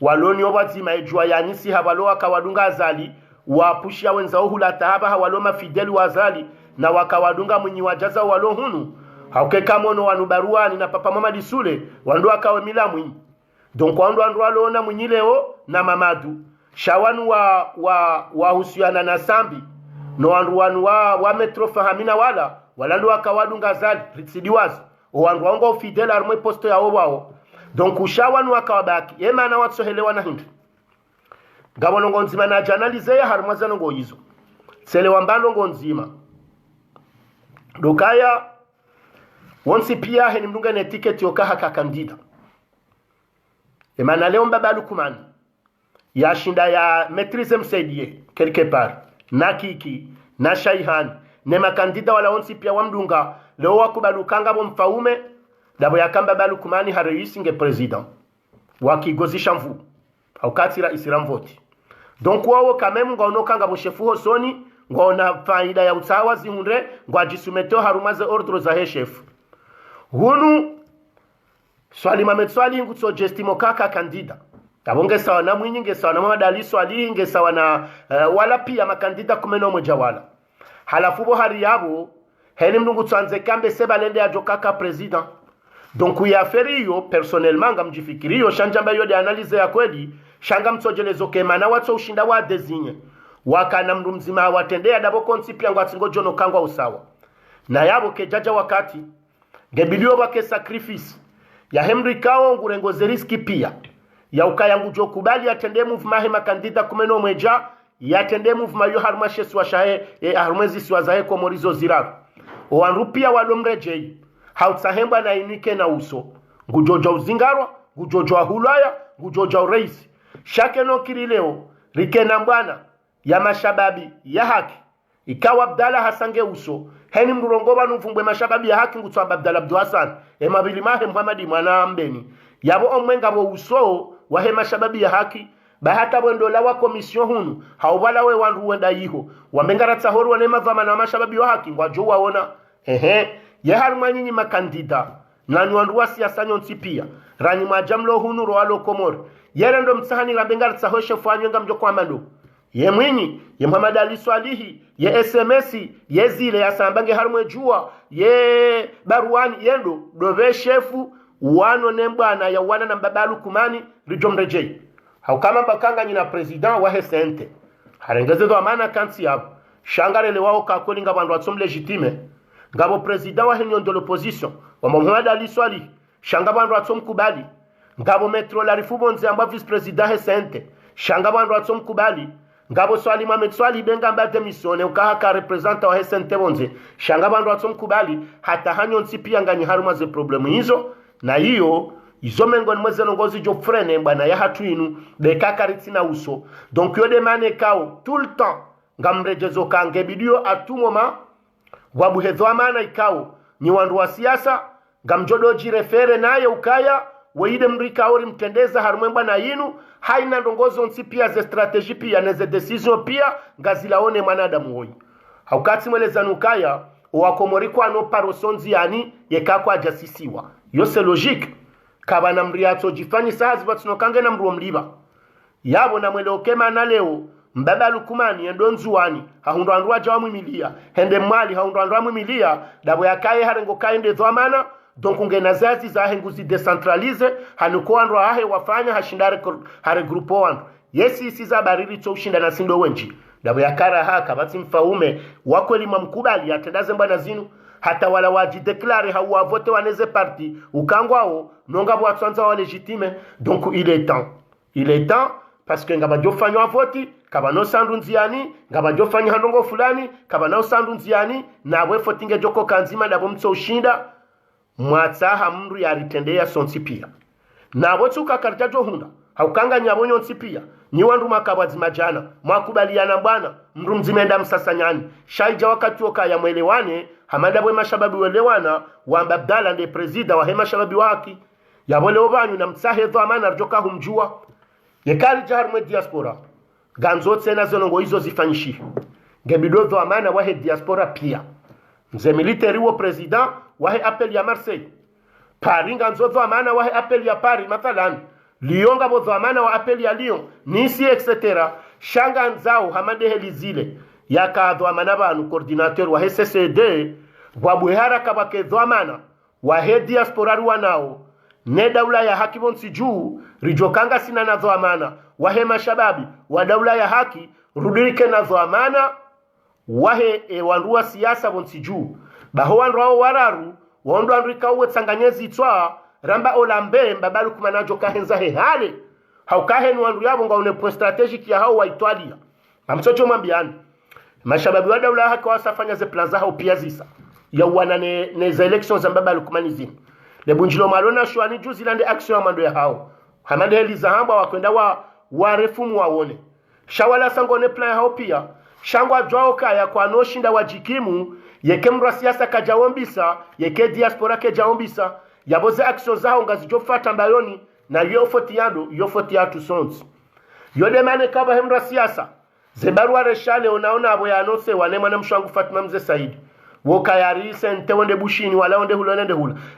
waloni obazima ejua yanisi habalo wakawadunga azali wapushia wenzao hulata haba hawalo mafideli wazali na wakawadunga mwenye wajaza walo hunu haukeka mono wanubaruani na Papa Mamadi Sule wandu akawe milamwi donc wandu alona mwenye leo na Mamadu shawanu wa husiana na Sambi no wandu wa Metro fahamina wala ndo akawadunga azali ritsidiwazi wandu wango fideli armwe posto ya wao donc ushawanu akawabaki ema na watsohelewa na hindu gabono ngonzima na janalize ya harumazano ngoyizo sele wambalo ngonzima dokaya wonsi pia heni mdunga ne ticket yokaha kakandida ema na leo Mbaba Lukumani ya shinda ya maîtrise msaidie quelque part na Kiki na Shaihan ne makandida wala wonsi pia wamdunga leo wakubalukanga bo mfaume dabo yakamba Mbaba Lukumani hareisi nge president wakigozisha mvu haukatira isiram voti donc wao kamemu ngaonoka ngabo shefu hosoni ngaona faida ya utawa zihunre ngwajisumeto harumaze ordro za he chef hunu swali mametswali ngutso jestimo kaka kandida tabonge sawa na Mwinyi nge sawa na Mamadi Ali swali nge sawa na wala pia makandida kumeno moja wala halafu bo hari yabo heni mnungu tsanze kambe sebalende ajokaka president donc ya feriyo personnellement ngamjifikiriyo shanjamba yo de analyse ya kweli shanga mtsojelezo kemana watso ushinda wa desinye wakana mndu mzima watendea dabo konsi pia ngwatsingo jono kangwa usawa na yabo kejaja wakati gebilio wake sacrifice ya Henry Kao ngurengo zeriski pia ya ukayangu jokubali atende movement hema kandida kumeno mweja yatende movement yo harmashe swa shahe harmezi swa zahe kwa morizo ziraru owanru pia walomrejei hautsahemba na inike na uso ngujoja uzingarwa ngujoja hulaya ngujoja ureisi shake no kirileo rikena mbwana ya mashababi ya haki ikawa Abdalla Hasange uso heni mrurongoba nuvumbwe mashababi ya haki ngutsamba Abdalla Abdu Hassan emabili mahe Muhammadi mwana ambeni yabo omwenga bo uso wa he mashababi ya haki bahata bondola wa komission hunu haubala we wandu wenda yiho wamengaratsa horu wane mavama na mashababi wa haki ngwajo waona ye haruma nyinyi makandida nani wandu wa siasa nyonsi pia rani majamlo hunu roalo komori yere ndo mtsahani rambengaratsa hoshe fanywenga mjoko amando ye Mwinyi ye Muhammad Ali Swalihi ye SMS ye zile ya sambange harumwe jua ye baruani yendo dove shefu wano nembana ya wana na Mbaba Lukumani rijomrejei haukama bakanga nyina president wa hesente harengeze do amana kansi yabo shangarele wao kakoli ngabandu atsom legitime ngabo president wa henyo de l'opposition wa Muhammad Ali Swalihi shangabandu atsom kubali ngabo Metro la rifubonze amba vice president hesente shangabandu atsom kubali ngabo swali Mohamed Swali benga mbate misone ukahaka representa wa hesente bonze shangabandu atsom kubali hata hanyo nsipia ngani haruma ze problemu hizo na hiyo izo mengoni mweze nongozi jo frene mbana ya hatu inu bekaka ritina uso donc yo demane kao tout le temps ngamrejezo kange bidio atumoma wabuhezo amana ikao ni wandu wa siasa ngamjodo jirefere naye ukaya weide mrika ori mtendeza harumemba na yinu haina ndongozo nsi pia ze strategy pia neze decision pia ngazilaone manadamu hoyi haukati mweleza nukaya wakomoriko ano parosonzi yani yekako ajasisiwa yose logique kabana mriato jifanyi sahazi batsunokange na mruo mliba yabo na mwele okema na leo Mbaba Lukumani endo nzuani haundu andu aja wamwimilia hende mwali haundu andu wamwimilia dabo yakaye harengo kaende dhwamana donc ngena zazi zahe nguzi decentralize hanuko andu ahe wafanya hashindare haregrupo wandu yesi siza bariri to ushinda na sindo wenji dabo yakara haka bati mfaume wakweli mamkubali atendaze mbana zinu hata wala wajideklare hawa vote waneze parti ukangwao nonga bwatsanza wa legitime. Donc il est temps parce que ngaba jofanywa voti kaba no sandu nziani ngaba jofanya handongo fulani kaba no sandu nziani na we fotinge joko kanzima dabo mtso ushinda mwatsaha mndu yaritendea sonsi pia na botuka karjajo hunda haukanga nyabonyo nsi pia ni wandu makabwazi majana mwakubaliana bwana mndu mzimenda msasanyani shaija wakati wakaya mwelewane hamada bwe mashababi welewana wa Abdalla ndiye presida wa hema shababi waki yabole obanyu na msahe dhamana arjoka humjua yekali jaharumwe diaspora ganzo tsena zonongo hizo zifanyishi ngebido dhamana wahe diaspora pia mze military wo presida wahe appel ya Marseille Paris ganzo dhamana wahe appel ya Paris mathalan Lyon ngabo dhamana wa appel ya Lyon nisi etc. shanga nzao hamade helizile yaka dhamana banu coordinateur wa CCD wabwehara kabake dhamana wa he diaspora ruwanao ne daula ya haki bonsi juu rijokanga sina na dhamana wa he mashababi wa daula ya haki rudirike na dhamana wa he wanrua siasa bonsi juu baho wanrua wararu wondo andrika uwe tsanganyezi itwa ramba olambe mbabalu kumanajo kahenza he hale haukahe ni wandu yabo ngaune point strategic ya hao wa Italia amsocho mwambiani mashababi wa daula haki wasafanya ze plan za hao pia zisa ya wana ne za elections mbabalu kumanizini le bunjilo malona shwani New Zealand action ya mando ya hao hamande heliza hamba wakwenda wa refumu waone shawala sangone plan hao pia shangwa jwao kaya kwa noshinda wajikimu yeke mra siasa kajaombisa yeke diaspora kejaombisa yaboze action zao ngazijofata mbayoni na yofoti yatu sons yode mane kaba hemra siasa zebarua reshale unaona abo ya anose wanema na mshangu Fatima Mzee Said woka yari sente wonde bushini wala onde hula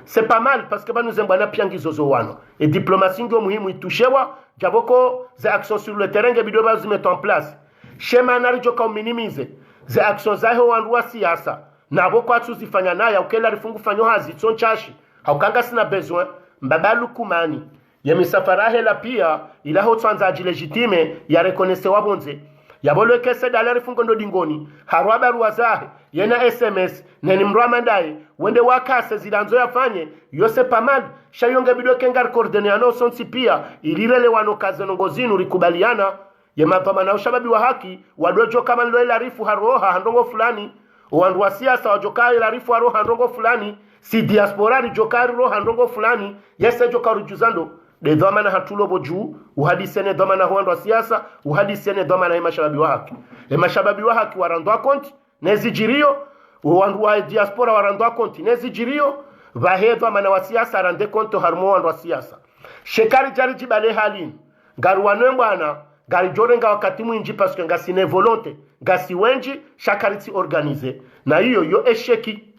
c'est pas mal parce que ba nous embana piangizo zo wano et diplomatie ndio muhimu itushewa jaboko ze action sur le terrain ngebido ba zimettre en place shema narijo ka minimize ze action zaho wanrua siasa na boko atuzifanya naye ukela rifungu fanyo hazi tsonchashi haukanga sina besoin mbabalu kumani ya misafara hela pia ila hotwanza legitime ya reconnaisse wabonze yabolo kese dalari fungo ndo dingoni harwaba ruwazahe yena SMS neni mramandai wende wakase zilanzo yafanye yose pamad shayonga bidoke ngar coordinano sonsi pia ilirele wano kaze nongozinu rikubaliana ya mapama na ushababi wa haki wadojo kama nloela rifu haroha handongo fulani wandu wa siasa wajokai la rifu haroha handongo fulani si diaspora rijokari roha handongo fulani yese jokaru juzando de dhamana hatulo boju uhadisene dhamana huando wa siasa uhadisene dhamana mashababi wa haki mashababi wa haki warandwa konti nezijirio wandu wa diaspora warandwa konti nezijirio vahedwa mana wa siasa rande konto harmo wandu wa siasa shekari jari jibale halin garuwanwe mbwana gari jorenga wakati mwinji paske ngasine volonte ngasi wenji shakariti organize na hiyo yo esheki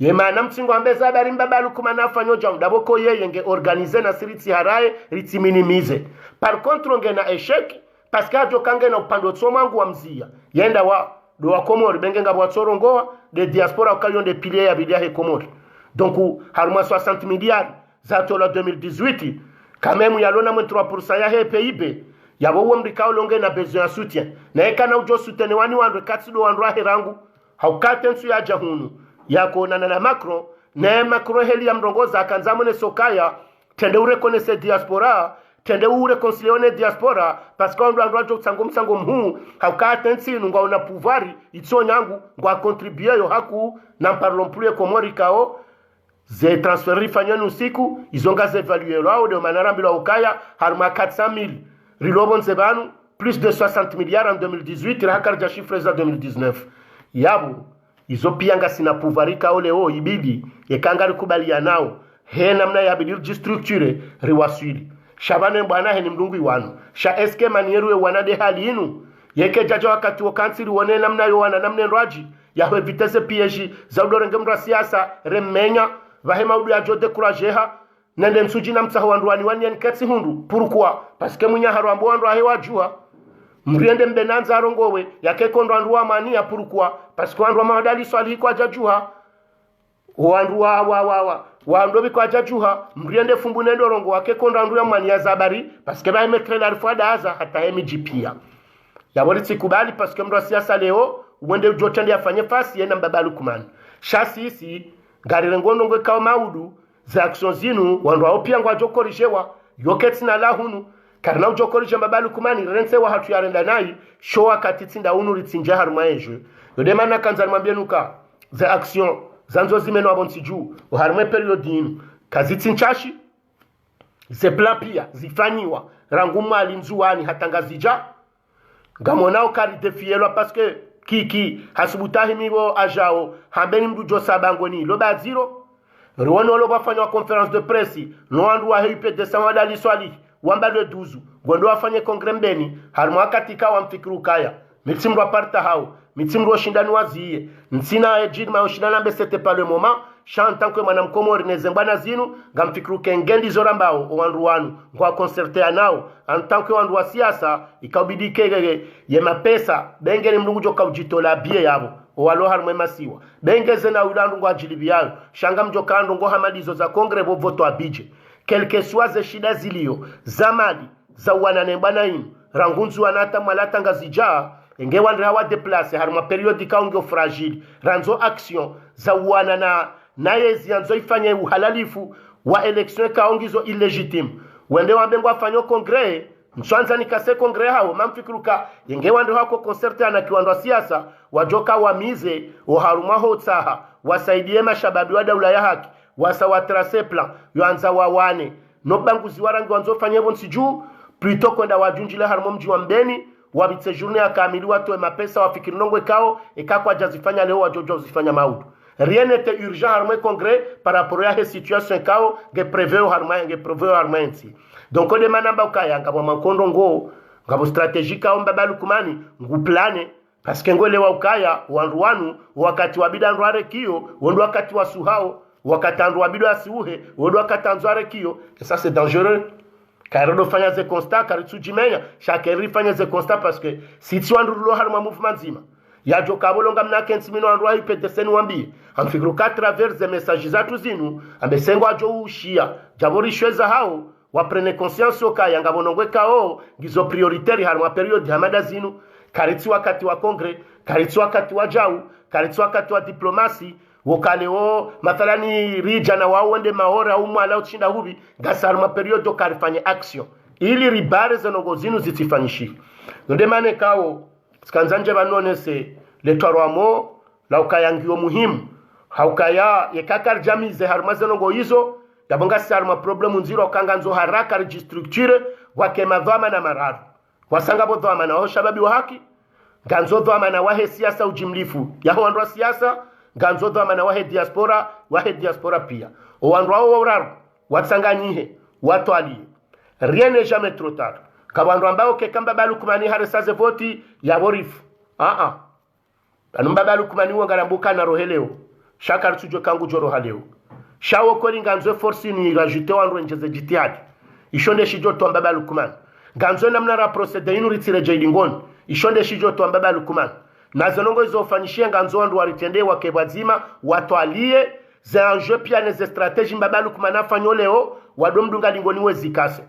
yemana mtsingo ambeza habari mbabalu kumana afanyo jamdaboko yeye nge organize na siriti haraye riti minimize par contre ngena esheki parce que ajo kange na upando tsomangu wa mzia yenda wa do wa Komori bengenga bwa tsorongoa de diaspora okayon de pilier ya bidia he Komori donc haruma 60 milliards za tola 2018 quand même yalona mo 3% ya he PIB yabo womrika longe na besoin soutien na ekana ujo soutien wani wandu katsido wandu aherangu haukatensu ya jahunu yako na Macron na Macron heli ya mrongoza akanzamone sokaya tende urekonese diaspora tende ureconcilione diaspora parce que on doit sango mhu haukata nsinu ngwa una pouvoir itsonyangu ngwa contribuer yo haku na parlons plus Komori kao ze transferi fanyoni usiku izonga ze evaluer lao de manara mbilo ukaya harma 400,000 rilobon sebanu plus de 60 milliards en 2018 rakarja chiffres za 2019 yabu izo pia sina pouvarika ole o ibidi yekangari kubalia nao he namna ya bidi structure riwasili shabane bwana he ni mdungu iwano sha eske manieruwe wanade hali inu yeke jaja wakati wakansiri wone namna yo wana namna nraji ya hwe vitese pieji za udorenge mra siasa remenya vahema udu ya jode kurajeha nende msuji na mtaho wanduani wani ya nketsi hundu purukua paske munya haru ambu wandu ahewa jua mriende mbenanza arongowe yake kondo anduwa mani ya purukua paske wanduwa mawadali swali kwa jajua wandu wando biko ajajuha mriende fumbu nendo rongo wake konda ndu ya mwani ya zabari paske ba emetre la rifada aza hata emijipia yabori sikubali paske mdo siasa leo uwende jotende afanye fasi yena Mbaba Lukman shasi isi gari rengondo ngwe kawa maudu za action zinu wandu wao pia ngwa jokorishewa yoketi na lahunu karna ujokorisha Mbaba Lukman rense wa hatu yarenda nai showa katitsinda unu ritsinja haruma enjwe yode mana kanzani mwambie nuka za action zanzo zimeno abonsi juu uharumwe periodi inu kazitsinchashi zepla pia zifanyiwa rangumu alinzuwani hatangazija ngamonao kari defielwa paske kiki hasubutahi mibo ajao hambeni mdujo sabangoni loba zero ruono lo bafanya conference de presse no andu wa hipe de samada swali wamba le 12 gondo afanye kongre mbeni harumwa katika wa mfikiru kaya mitimro aparta hao mitimro shindani waziye ntsina ejidma ushindana mbe c'était pas le moment chantant que manam komori nezembana zinu ngamfikiru kengendi zorambao wandu wanu ngwa concerter nao en tant que wandu wa siasa ikabidi kegege ye mapesa bengeni mlungu joka ujitola bie yabo walo harumwe masiwa bengeze na ulandu ngwa jilibiyayo shanga mjokando ngo hamadizo za kongre bo voto abije quelque soit ze shida zilio zamadi za wananembana inu rangunzu wanata malata ngazija enge wandre hawa deplace haruma periodi kaungo fragile ranzo action za wana na yezi yanzo ifanye uhalalifu wa election kaongizo illegitime wende wambengo afanyo kongre mswanza nikase kongre hao mamfikiruka enge wandre hako concerte ana kiwando siasa wajoka wamize oharuma hotsaha wasaidie mashababi wa daula ya haki wasawatrase plan yoanza wawane no banguzi warangi wanzo fanye bonsi juu plutôt kwenda wajunjile harimo mji wa mbeni wabitse journée akamili watu mapesa wafikiri nongwe kao ekakwa jazifanya leo wajojo zifanya maudu rien n'était urgent harimo congrès par rapport à cette situation kao ge préveo harimo nti donc ode manamba ukaya ngabo makondo ngo ngabo stratégique ao Mbaba Lukman nguplane parce que ngole wa ukaya wandu wanu wakati wabida ndware kio wondo wakati wasuhao wakati andwa bido asiuhe wondo wakati anzware kio et ça c'est dangereux. Car on fait des constats, car tu dis mais chacun fait des constats parce que si tu as un rouleau mouvement zima, il y a du câble on a 15 minutes en droit il peut descendre wambi. En figure qu'à travers des messages à tous nous, en besengo a jo ushia, jabori shweza hao, wa prene conscience au cas yanga bonongwe kao, gizo prioritaire harma période hamada zinu, car tu wakati wa congrès, car tu wakati wa jau, car tu wakati wa diplomatie. Wokaleo mathalani rija na wawende mahora umwala uchinda hubi gasaruma periodo karifanye action ili ribare zenongo zinu zitifanyishi nonde mane kao skanzanje banone se letwarwamo la ukayangio muhimu haukaya yekakar jamize haruma zenongo hizo yabonga saruma problemu nziro kanganzo haraka registructure wake madhama na maradu wasanga bodhama na shababi wa haki ganzo dhama na wahe siasa ujimlifu yaho andwa siasa ganzo dhama na wahe diaspora pia owandu wao wauraru watsanganyihe watu aliye rien n'est jamais trop tard kabandu ambao kekamba Mbaba Lukman haresaze voti ya borifu anu Mbaba Lukman wangarambuka na roheleo shaka tujo kangu joro haleo shawo kori nganzo force ni rajute wandu njeze jitihadi ishonde shijo to Mbaba Lukman ganzo namna ra procede inu ritire jailingoni ishonde shijo to Mbaba Lukman na zonongo izofanyishia nganzo wandu waritende wakebazima watu aliye za enjeu pia neze strategie Mbaba Lukman afanyo leo wadomdunga lingoni wezikase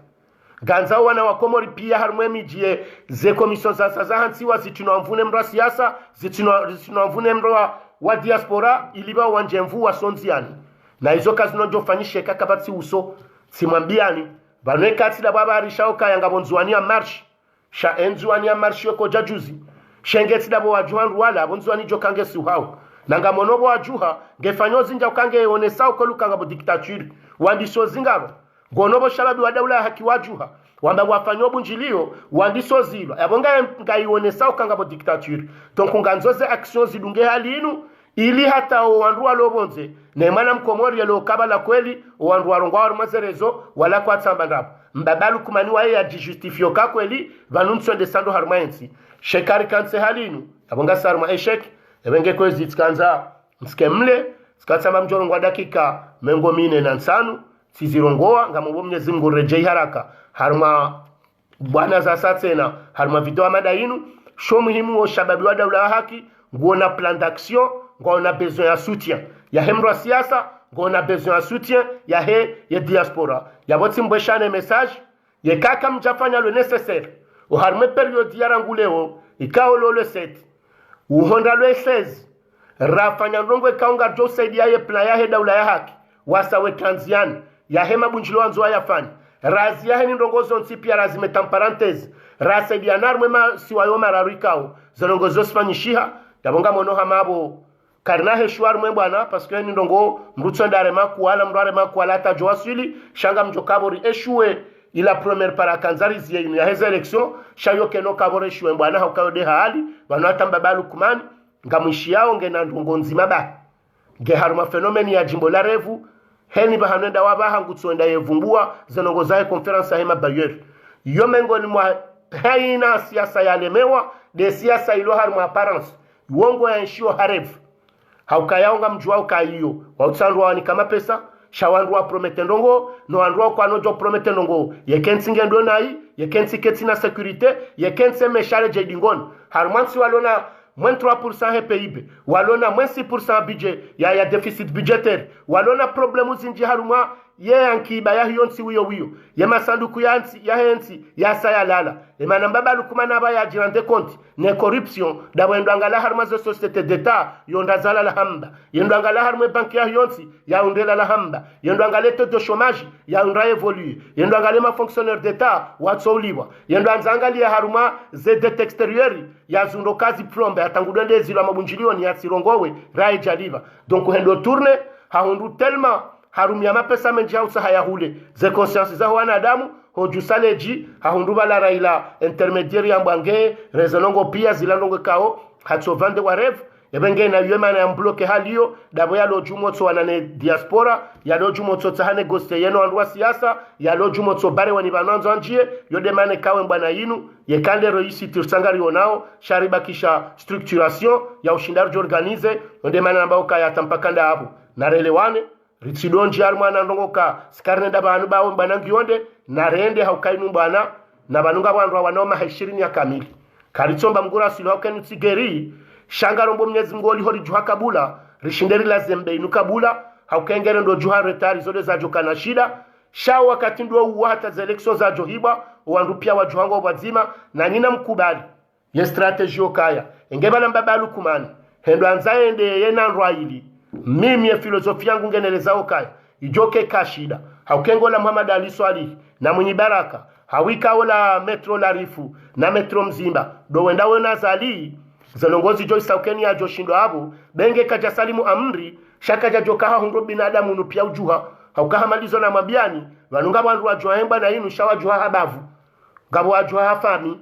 ganza wana wakomori pia harumwe mijie ze commission za hansiwa zitunamvune mro siasa zitunamvune mro wa diaspora iliba wanjemvu wa sonziani na hizo kazi nojofanyishe kakabati uso simwambiani banwe kati la baba arishao kaya ngabonzuani ya march sha enzuani ya march yoko jajuzi shengeti dabo wajuhan wala bonzuani jokange suhao nanga monobo wajuha ngefanyozi nja ukange onesa ukoluka ngabo dictature wandiso zingaro gonobo shababi wa daula haki wajuha wamba wafanyo bunjilio wandiso zilo yabonga ngaionesa ukangabo dictature donc nganzoze action zidunge halinu ili hata wandu walobonze nemana mkomori yalo kabala kweli wandu warongwa warumazerezo wala kwa tsamba ndapo Mbaba Lukman wae ya justifio ka kweli vanunso ndesando harmaensi shekari kanse halinu yabonga sarma eshek ebenge kwezi tsikanza mskemle tskatsamba mjorongo dakika mengo mine na nsanu sizirongoa ngamubo Mwenyezi Mungu rejei haraka harma bwana za satsena harma video amadainu sho muhimu wa shababi wa daula haki ngona plan d'action ngona besoin ya soutien ya hemro siasa ngona besoin ya soutien ya he ya diaspora ya boti mbweshane message ye kaka mjafanya le nécessaire o harme periode ya ranguleo ikao le 7 uhonda le 16 rafanya ndongwe kaunga jo saidia ye plan ya he daula ya haki wasawe transian ya hema bunjilo anzo ya fani razi ya he ni ndongozo nsipia razime parenthèse rasaidia narmema siwayo mararikao zonongozo spanyishiha dabonga mono hamabo karna he shwar mwe bwana parce que ni ndongo mrutso ndare makuala mrare makuala ta joasili shanga mjokabori eshue ila première para kanzari zie ya heza election shayo keno kabore shwe bwana haukayo de hali bwana babalu kumani ngamwishi yao ngena ndongo nzima ba ge haruma fenomeni ya jimbo la revu heni bahanenda wabaha ngutsonda yevumbua zenongo zae conference hema bayer yo mengo ni mwa haina siasa ya lemewa de siasa ilo haruma apparence uongo ya nshio harevu haukayaonga mjua ukaiyo wautsandu wani kama pesa shawandu wa promete ndongo no andwa kwa nojo promete ndongo yekensi ngendo nai yekensi ketina sécurité yekensi meshale jedingon harmansi walona moins 3% he PIB walona moins 6% budget ya déficit budgétaire walona problème zinji haruma ye ankiba ya hiyonsi wiyo ye masanduku yansi ya hensi ya sayalala emana mbaba kumana ba ya jirande compte ne corruption da wendo angala harma zo société d'état yonda zala la hamba yendo angala harma banki ya hiyonsi ya undela la hamba yendo angala taux de chômage ya undra évoluer yendo angala ma fonctionnaire d'état watso liwa yendo anzangali ya haruma zede extérieur ya zundo kazi plombe atangudende zilo mabunjilio ni ya sirongowe rai jaliva donc hendo tourner haundu tellement harumia mapesa menji hausa hayahule ze conscience za wanadamu hojusaleji hahunduba la raila intermediaire ya mbange rezonongo pia zilanongo kao hatsovande wa rev ebenge na yema na mbloke halio dabo ya lojumotso wanane diaspora ya lojumotso tsahane goste yeno andwa siasa ya lojumotso bare wani bananzo anjie yodemane kawe mbana yinu yekande roisi tirsangari onao shariba kisha structuration ya ushindari organize yodemane ambao kaya tampakanda hapo na relewane ritsidonji armana ndongoka skarne da banu bawo banangionde na rende haukainu bana na banunga bandu wanoma 20 ya kamili karitsomba mgura silo kenu tsigeri shangarombo mnyezi mgoli hori juha kabula rishinderi la zembe inu kabula haukengere ndo juha retari zode za jokana shida shao wakati ndo uwa hata za election za johiba wandu pia wa juhango wazima na nina mkubali ye strategy okaya engebala mbabalu kumani hendo anzaende yena nroaili mimi ya filosofi yangu ngeneleza okaya ijoke kashida haukengo la Muhammad Ali Swali na mwenye baraka hawika ola metro larifu na metro mzimba do wenda wena zali zalongozi joy saukeni ya joshindo abo benge kaja salimu amri shaka jajokaha hundo binadamu nupia ujuha haukaha malizo na mabiani wanunga wandu wajua hemba na inu shawa juha habavu gabo wajua hafami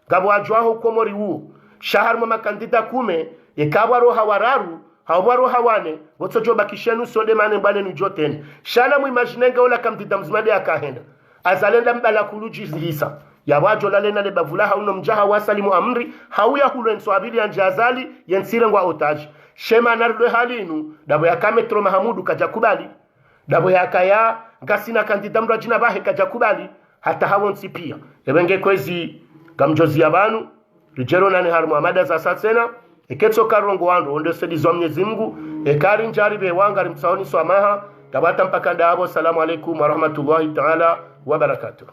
gabo wajua hukomori uo shahar mama kandida kume ikawa roha wararu hawaro hawane wotsojo bakishenu sonde mane mbane nujotene shana mu imaginenga ola kamdida mzimade akahenda azalenda mbala kuluji hisa ya wajo lalena le bavula hauno mjaha wasalimu amri hauya hulenso abili anjazali yensire ngwa otaji shema nardo halinu dabo ya kametro mahamudu kajakubali dabo ya kaya ngasina kandida mrajina bahe kajakubali hata hawonsi pia ebenge kwezi gamjozi yabanu rijero nane harumu amada za satsena eketso karongo wandu onde sedizo Mwenyezi Mungu ekari njari be wangari msaoni swamaha tabata mpaka ndabo. Salamu alaykum wa rahmatullahi ta'ala wa barakatuh.